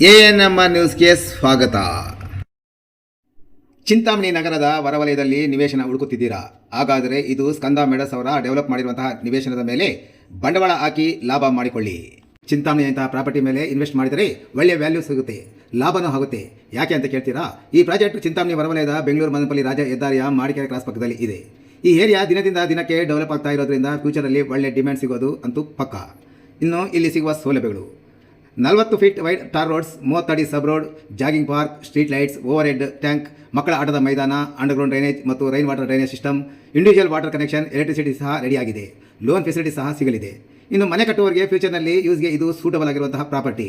ANM ನ್ಯೂಸ್ಗೆ ಸ್ವಾಗತ. ಚಿಂತಾಮಣಿ ನಗರದ ಹೊರವಲಯದಲ್ಲಿ ನಿವೇಶನ ಹುಡುಕುತ್ತಿದ್ದೀರಾ? ಹಾಗಾದರೆ ಇದು ಸ್ಕಂದ ಮೆಡಸ್ ಅವರ ಡೆವಲಪ್ ಮಾಡಿರುವಂತಹ ನಿವೇಶನದ ಮೇಲೆ ಬಂಡವಾಳ ಹಾಕಿ ಲಾಭ ಮಾಡಿಕೊಳ್ಳಿ. ಚಿಂತಾಮಣಿಯಂತಹ ಪ್ರಾಪರ್ಟಿ ಮೇಲೆ ಇನ್ವೆಸ್ಟ್ ಮಾಡಿದರೆ ಒಳ್ಳೆಯ ವ್ಯಾಲ್ಯೂ ಸಿಗುತ್ತೆ, ಲಾಭನೂ ಆಗುತ್ತೆ. ಯಾಕೆ ಅಂತ ಕೇಳ್ತೀರಾ? ಈ ಪ್ರಾಜೆಕ್ಟ್ ಚಿಂತಾಮಣಿ ಹೊರವಲಯದ ಬೆಂಗಳೂರು ಮದನಪಲ್ಲಿ ರಾಜ್ಯ ಹೆದ್ದಾರಿಯ ಮಾಡಿಕೆರೆ ಕ್ರಾಸ್ ಪಕ್ಕದಲ್ಲಿ ಇದೆ. ಈ ಏರಿಯಾ ದಿನದಿಂದ ದಿನಕ್ಕೆ ಡೆವಲಪ್ ಆಗ್ತಾ ಇರೋದ್ರಿಂದ ಫ್ಯೂಚರಲ್ಲಿ ಒಳ್ಳೆ ಡಿಮ್ಯಾಂಡ್ ಸಿಗೋದು ಅಂತೂ ಪಕ್ಕ. ಇನ್ನು ಇಲ್ಲಿ ಸಿಗುವ ಸೌಲಭ್ಯಗಳು: 40 ಫೀಟ್ ವೈಡ್ ಟಾರ್ ರೋಡ್ಸ್, 30 ಅಡಿ sub road, jogging park, street lights, over head tank, ಮಕ್ಕಳ ಆಟದ ಮೈದಾನ, ಅಂಡರ್ಗ್ರೌಂಡ್ ಡ್ರೈನೇಜ್ ಮತ್ತು rain water drainage system, individual water connection, electricity ಸಹ ರೆಡಿಯಾಗಿದೆ. ಲೋನ್ ಫೆಸಿಲಿಟಿ ಸಹ ಸಿಗಲಿದೆ. ಇನ್ನು ಮನೆ ಕಟ್ಟುವವರಿಗೆ ಫ್ಯೂಚರ್ನಲ್ಲಿ ಯೂಸ್ಗೆ ಇದು ಸೂಟಬಲ್ ಆಗಿರುವಂತಹ ಪ್ರಾಪರ್ಟಿ.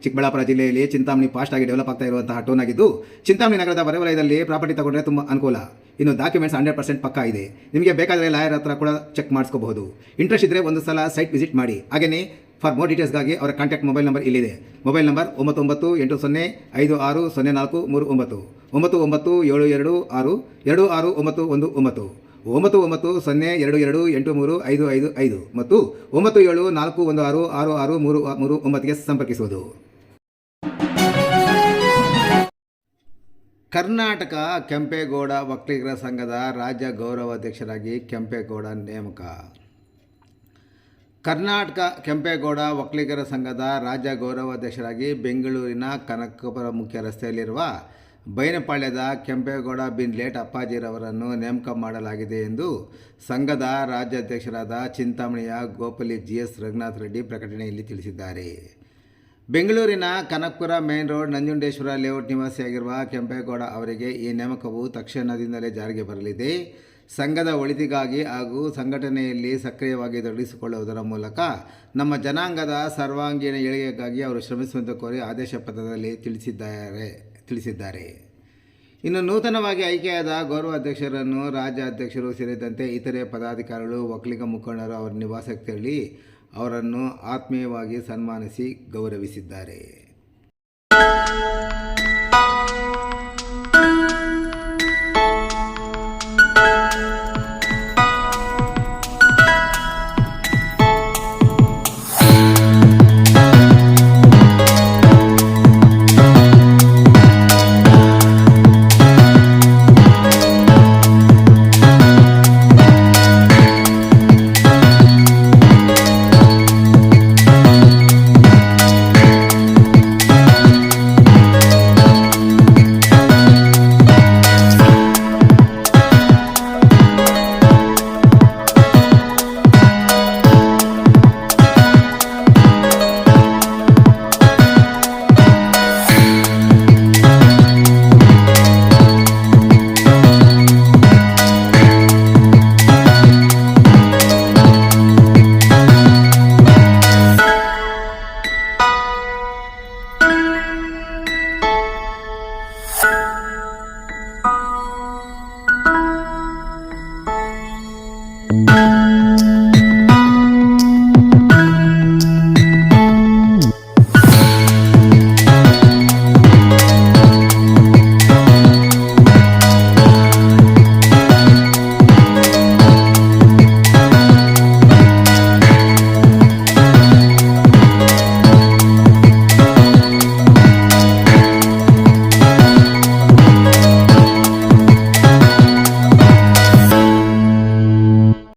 ಚಿಕ್ಕಬಳ್ಳಾಪುರ ಜಿಲ್ಲೆಯಲ್ಲಿ ಚಿಂತಾಮಣಿ ಫಾಸ್ಟ್ ಆಗಿ ಡೆವಲಪ್ ಆಗ್ತಾ ಇರುವಂತಹ ಟೌನ್ ಆಗಿದ್ದು, ಚಿಂತಾಮಣಿ ನಗರದ ಹೊರವಲಯದಲ್ಲಿ ಪ್ರಾಪರ್ಟಿ ತಗೊಂಡ್ರೆ ತುಂಬ ಅನುಕೂಲ. ಇನ್ನು ಡಾಕ್ಯುಮೆಂಟ್ಸ್ 100% ಪಕ್ಕಾ ಇದೆ. ನಿಮಗೆ ಬೇಕಾದರೆ ಲಾಯರ್ ಹತ್ರ ಕೂಡ ಚೆಕ್ ಮಾಡಿಸ್ಕೋಬಹುದು. ಇಂಟ್ರೆಸ್ಟ್ ಇದ್ದರೆ ಒಂದು ಸಲ ಸೈಟ್ ವಿಸಿಟ್ ಮಾಡಿ. ಹಾಗೆಯೇ ಫಾರ್ ಮೋರ್ ಡೀಟೇಲ್ಸ್ಗಾಗಿ ಅವರ ಕಾಂಟ್ಯಾಕ್ಟ್ ಮೊಬೈಲ್ ನಂಬರ್ ಇಲ್ಲಿದೆ. ಮೊಬೈಲ್ ನಂಬರ್ 9980560439, 9970262691, 992022835555 ಮತ್ತು 9741666339ಗೆ ಸಂಪರ್ಕಿಸುವುದು. ಕರ್ನಾಟಕ ಕೆಂಪೇಗೌಡ ಒಕ್ಕಲಿಗರ ಸಂಘದ ರಾಜ್ಯ ಗೌರವಾಧ್ಯಕ್ಷರಾಗಿ ಕೆಂಪೇಗೌಡ ನೇಮಕ. ಕರ್ನಾಟಕ ಕೆಂಪೇಗೌಡ ಒಕ್ಕಲಿಗರ ಸಂಘದ ರಾಜ್ಯ ಗೌರವಾಧ್ಯಕ್ಷರಾಗಿ ಬೆಂಗಳೂರಿನ ಕನಕಪುರ ಮುಖ್ಯ ರಸ್ತೆಯಲ್ಲಿರುವ ಬೈನಪಾಳ್ಯದ ಕೆಂಪೇಗೌಡ ಬಿನ್ ಲೇಟ್ ಅಪ್ಪಾಜಿರವರನ್ನು ನೇಮಕ ಮಾಡಲಾಗಿದೆ ಎಂದು ಸಂಘದ ರಾಜ್ಯಾಧ್ಯಕ್ಷರಾದ ಚಿಂತಾಮಣಿಯ ಗೋಪಲಿ GS ರಘುನಾಥ್ ರೆಡ್ಡಿ ಪ್ರಕಟಣೆಯಲ್ಲಿ ತಿಳಿಸಿದ್ದಾರೆ. ಬೆಂಗಳೂರಿನ Kanakapura main road Nanjundeshwara layout ನಿವಾಸಿಯಾಗಿರುವ ಕೆಂಪೇಗೌಡ ಅವರಿಗೆ ಈ ನೇಮಕವು ತಕ್ಷಣದಿಂದಲೇ ಜಾರಿಗೆ ಬರಲಿದೆ. ಸಂಘದ ಒಳಿತಿಗಾಗಿ ಹಾಗೂ ಸಂಘಟನೆಯಲ್ಲಿ ಸಕ್ರಿಯವಾಗಿ ತೊಡಗಿಸಿಕೊಳ್ಳುವುದರ ಮೂಲಕ ನಮ್ಮ ಜನಾಂಗದ ಸರ್ವಾಂಗೀಣ ಏಳಿಗೆಗಾಗಿ ಅವರು ಶ್ರಮಿಸುವಂತೆ ಕೋರಿ ಆದೇಶ ಪತ್ರದಲ್ಲಿ ತಿಳಿಸಿದ್ದಾರೆ. ಇನ್ನು ನೂತನವಾಗಿ ಆಯ್ಕೆಯಾದ ಗೌರವಾಧ್ಯಕ್ಷರನ್ನು ರಾಜ್ಯಾಧ್ಯಕ್ಷರು ಸೇರಿದಂತೆ ಇತರೆ ಪದಾಧಿಕಾರಿಗಳು, ಒಕ್ಕಲಿಗ ಮುಖಂಡರು ಅವರ ನಿವಾಸಕ್ಕೆ ತೆರಳಿ ಅವರನ್ನು ಆತ್ಮೀಯವಾಗಿ ಸನ್ಮಾನಿಸಿ ಗೌರವಿಸಿದ್ದಾರೆ.